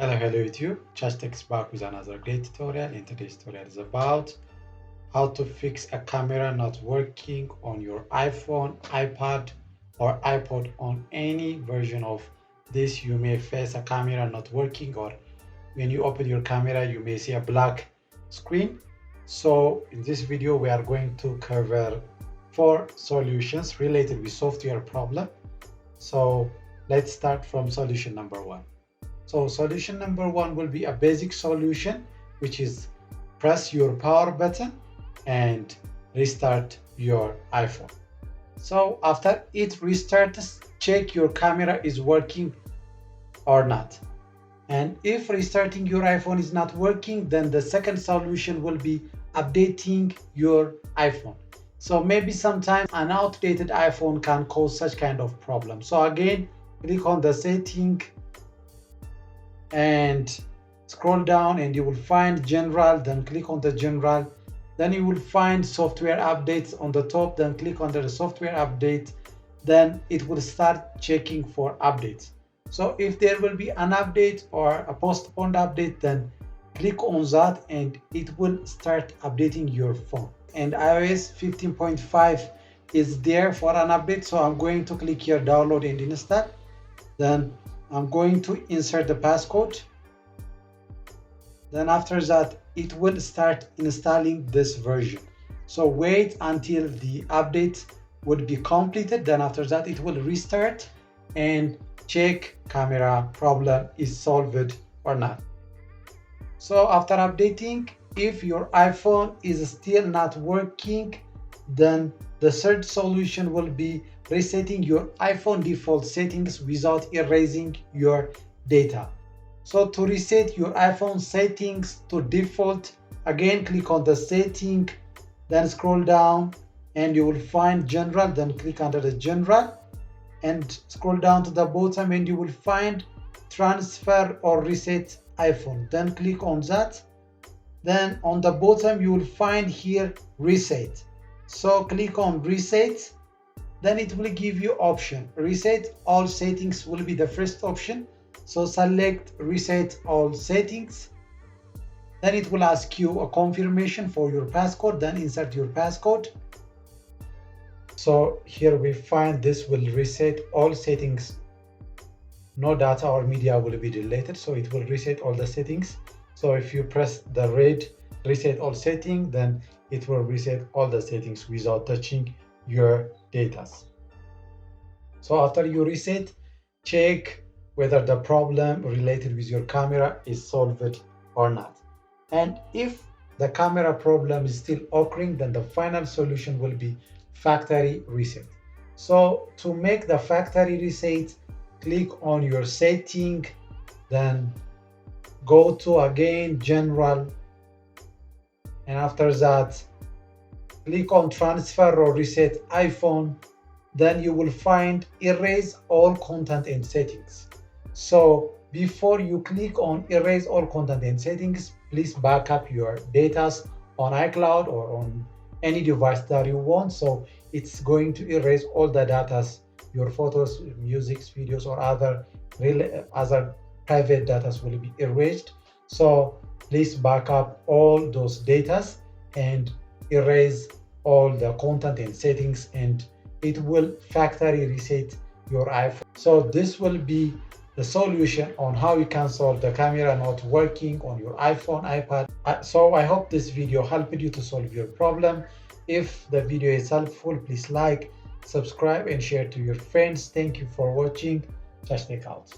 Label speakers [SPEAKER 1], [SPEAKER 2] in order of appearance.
[SPEAKER 1] Hello YouTube. Chachi is back with another great tutorial. And today's tutorial is about how to fix a camera not working on your iPhone, iPad, or iPod. On any version of this, you may face a camera not working, or when you open your camera, you may see a black screen. So in this video, we are going to cover 4 solutions related with software problem. So let's start from solution number 1. So solution number 1 will be a basic solution, which is press your power button and restart your iPhone. So after it restarts, check your camera is working or not. And if restarting your iPhone is not working, then the second solution will be updating your iPhone. So maybe sometimes an outdated iPhone can cause such kind of problem. So again, click on the setting and scroll down and you will find general, then click on the general, then you will find software updates on the top, then click on the software update, then it will start checking for updates. So if there will be an update or a postponed update, then click on that and it will start updating your phone. And iOS 15.5 is there for an update, so I'm going to click here download and install. Then I'm going to insert the passcode. Then after that, it will start installing this version. So wait until the update would be completed. Then after that, it will restart and check camera problem is solved or not. So after updating, if your iPhone is still not working, then the third solution will be resetting your iPhone default settings without erasing your data. So to reset your iPhone settings to default, again click on the setting, then scroll down and you will find general, then click under the general and scroll down to the bottom and you will find transfer or reset iPhone. Then click on that. Then on the bottom you will find here reset. So click on reset, then it will give you option. Reset all settings will be the first option. So select reset all settings. Then it will ask you a confirmation for your passcode, then insert your passcode. So here we find this will reset all settings. No data or media will be deleted, so it will reset all the settings. So if you press the red reset all setting, then it will reset all the settings without touching your data. So after you reset, check whether the problem related with your camera is solved or not. And if the camera problem is still occurring, then the final solution will be factory reset. So to make the factory reset, click on your setting, then go to again general, and after that click on transfer or reset iPhone. Then you will find erase all content and settings. So before you click on erase all content and settings, please back up your data on iCloud or on any device that you want. So it's going to erase all the data, your photos, music, videos, or other private data will be erased. So please back up all those data and erase all the content and settings, and it will factory reset your iPhone. So this will be the solution on how you can solve the camera not working on your iPhone, iPad. So I hope this video helped you to solve your problem. If the video is helpful, please like, subscribe, and share to your friends. Thank you for watching. Chachi out.